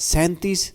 37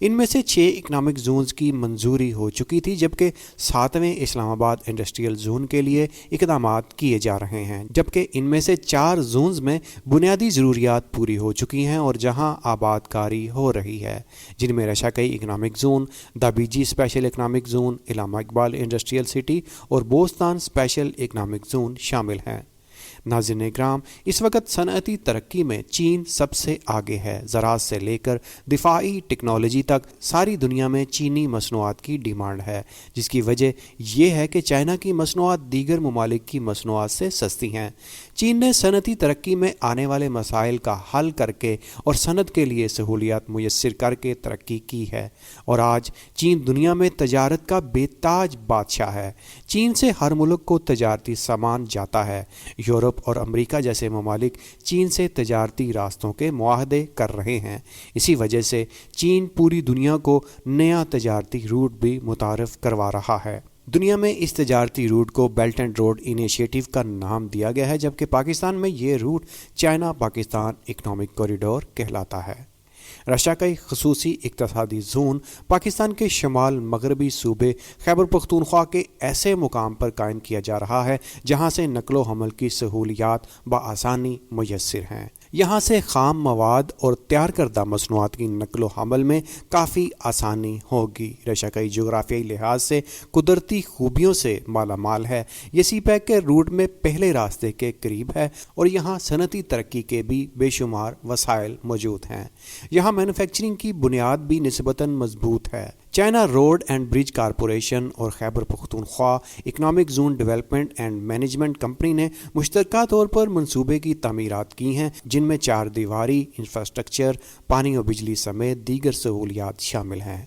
ان میں سے 6 economic zones کی منظوری ہو چکی تھی، جبکہ 7ویں اسلام آباد انڈسٹریل زون کے لیے اقدامات کیے جا رہے ہیں، جبکہ ان میں سے 4 زونز میں بنیادی ضروریات پوری ہو چکی ہیں اور جہاں آباد کاری ہو رہی ہے، جن میں Rashakai economic zone, Dhabeji special economic zone, Allama Iqbal industrial city اور بوستان اسپیشل اکنامک زون شامل ہیں۔ ناظرین اکرام، اس وقت صنعتی ترقی میں چین سب سے آگے ہے۔ زراعت سے لے کر دفاعی ٹیکنالوجی تک ساری دنیا میں چینی مصنوعات کی ڈیمانڈ ہے، جس کی وجہ یہ ہے کہ چائنا کی مصنوعات دیگر ممالک کی مصنوعات سے سستی ہیں۔ چین نے صنعتی ترقی میں آنے والے مسائل کا حل کر کے اور صنعت کے لیے سہولیات میسر کر کے ترقی کی ہے، اور آج چین دنیا میں تجارت کا بے تاج بادشاہ ہے۔ چین سے ہر ملک کو تجارتی سامان جاتا ہے۔ یورپ اور امریکہ جیسے ممالک چین سے تجارتی راستوں کے معاہدے کر رہے ہیں۔ اسی وجہ سے چین پوری دنیا کو نیا تجارتی روٹ بھی متعارف کروا رہا ہے۔ دنیا میں اس تجارتی روٹ کو بیلٹ اینڈ روڈ انیشیٹو کا نام دیا گیا ہے، جبکہ پاکستان میں یہ route China Pakistan economic corridor کہلاتا ہے۔ رشاکئی خصوصی اقتصادی زون پاکستان کے شمال مغربی صوبے خیبر پختونخوا کے ایسے مقام پر قائم کیا جا رہا ہے جہاں سے نقل و حمل کی سہولیات بآسانی میسر ہیں۔ یہاں سے خام مواد اور تیار کردہ مصنوعات کی نقل و حمل میں کافی آسانی ہوگی۔ رشاکئی جغرافیائی لحاظ سے قدرتی خوبیوں سے مالا مال ہے۔ یہ سی پیک کے روٹ میں پہلے راستے کے قریب ہے اور یہاں صنعتی ترقی کے بھی بے شمار وسائل موجود ہیں۔ یہاں مینوفیکچرنگ کی بنیاد بھی نسبتاً مضبوط ہے۔ China road and bridge corporation اور Khyber Pakhtunkhwa economic zone development and management company نے مشترکہ طور پر منصوبے کی تعمیرات کی ہیں، جن میں 4 دیواری انفراسٹرکچر، پانی اور بجلی سمیت دیگر سہولیات شامل ہیں۔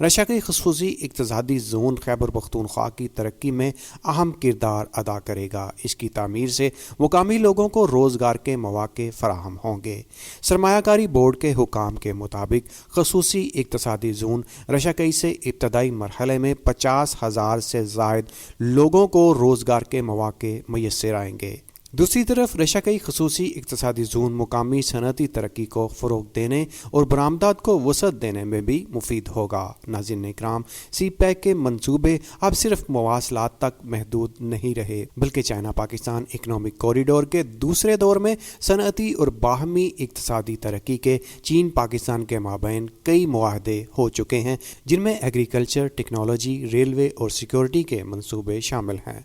رشاکئی خصوصی اقتصادی زون خیبر پختونخوا کی ترقی میں اہم کردار ادا کرے گا۔ اس کی تعمیر سے مقامی لوگوں کو روزگار کے مواقع فراہم ہوں گے۔ سرمایہ کاری بورڈ کے حکام کے مطابق خصوصی اقتصادی زون رشاکئی سے ابتدائی مرحلے میں 50,000 سے زائد لوگوں کو روزگار کے مواقع میسر آئیں گے۔ دوسری طرف رشاکئی خصوصی اقتصادی زون مقامی صنعتی ترقی کو فروغ دینے اور برآمدات کو وسعت دینے میں بھی مفید ہوگا۔ ناظرین اکرام، سی پیک کے منصوبے اب صرف مواصلات تک محدود نہیں رہے، بلکہ چائنا پاکستان اکنامک کوریڈور کے دوسرے دور میں صنعتی اور باہمی اقتصادی ترقی کے چین پاکستان کے مابین کئی معاہدے ہو چکے ہیں، جن میں ایگریکلچر، ٹیکنالوجی، ریلوے اور سیکورٹی کے منصوبے شامل ہیں۔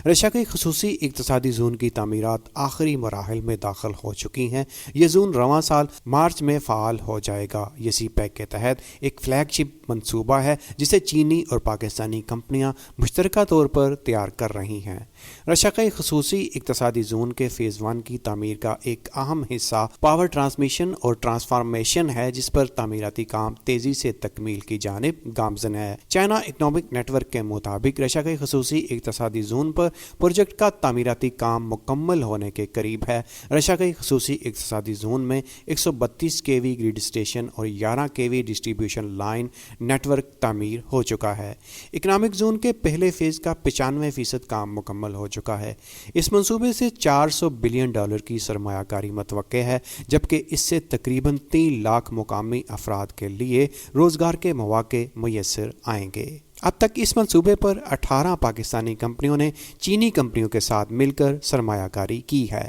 رشاکئی خصوصی اقتصادی زون کی تعمیرات آخری مراحل میں داخل ہو چکی ہیں۔ یہ زون رواں سال مارچ میں فعال ہو جائے گا۔ یہ سی پیک کے تحت ایک فلیگ شپ منصوبہ ہے جسے چینی اور پاکستانی کمپنیاں مشترکہ طور پر تیار کر رہی ہیں۔ رشاکئی خصوصی اقتصادی زون کے فیز 1 کی تعمیر کا ایک اہم حصہ پاور ٹرانسمیشن اور ٹرانسفارمیشن ہے، جس پر تعمیراتی کام تیزی سے تکمیل کی جانب گامزن ہے۔ چائنا اکنامک نیٹ ورک کے مطابق رشاکئی خصوصی اقتصادی زون پر پروجیکٹ کا تعمیراتی کام مکمل ہونے کے قریب ہے۔ رشاکئی خصوصی اقتصادی زون میں 132 kV گریڈ اسٹیشن اور 11 kV distribution line network تعمیر ہو چکا ہے۔ اکنامک زون کے پہلے فیز کا 95% کام مکمل ہو چکا ہے۔ اس منصوبے سے $400 بلین کی سرمایہ کاری متوقع ہے، جبکہ اس سے تقریباً 3 لاکھ مقامی افراد کے لیے روزگار کے مواقع میسر آئیں گے۔ اب تک اس منصوبے پر 18 پاکستانی کمپنیوں نے چینی کمپنیوں کے ساتھ مل کر سرمایہ کاری کی ہے۔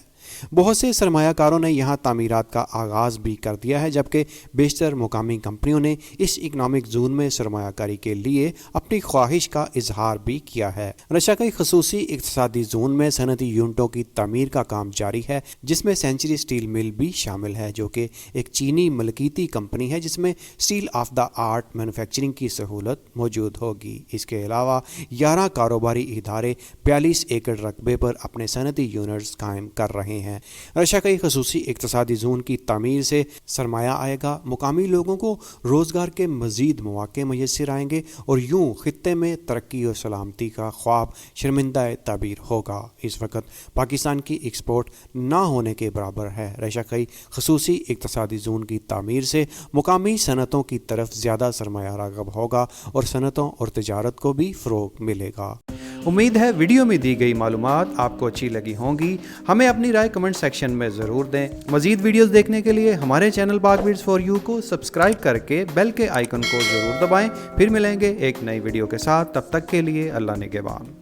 بہت سے سرمایہ کاروں نے یہاں تعمیرات کا آغاز بھی کر دیا ہے، جبکہ بیشتر مقامی کمپنیوں نے اس اکنامک زون میں سرمایہ کاری کے لیے اپنی خواہش کا اظہار بھی کیا ہے۔ رشاکئی خصوصی اقتصادی زون میں صنعتی یونٹوں کی تعمیر کا کام جاری ہے، جس میں سینچری اسٹیل مل بھی شامل ہے، جو کہ ایک چینی ملکیتی کمپنی ہے جس میں state of the art manufacturing کی سہولت موجود ہوگی۔ اس کے علاوہ 11 کاروباری ادارے 42 ایکڑ رقبے پر اپنے صنعتی یونٹس قائم کر رہے ہیں۔ رشاکئی خصوصی اقتصادی زون کی تعمیر سے سرمایہ آئے گا، مقامی لوگوں کو روزگار کے مزید مواقع میسر آئیں گے اور یوں خطے میں ترقی اور سلامتی کا خواب شرمندہ تعبیر ہوگا۔ اس وقت پاکستان کی ایکسپورٹ نہ ہونے کے برابر ہے۔ رشاکئی خصوصی اقتصادی زون کی تعمیر سے مقامی صنعتوں کی طرف زیادہ سرمایہ راغب ہوگا اور صنعتوں اور تجارت کو بھی فروغ ملے گا۔ امید ہے ویڈیو میں دی گئی معلومات آپ کو اچھی لگی ہوں گی. ہمیں اپنی رائے کمنٹ سیکشن میں ضرور دیں. مزید ویڈیوز دیکھنے کے لیے ہمارے چینل پاک بیٹس فار یو کو سبسکرائب کر کے بیل کے آئیکن کو ضرور دبائیں. پھر ملیں گے ایک نئی ویڈیو کے ساتھ. تب تک کے لیے اللہ نگہبان.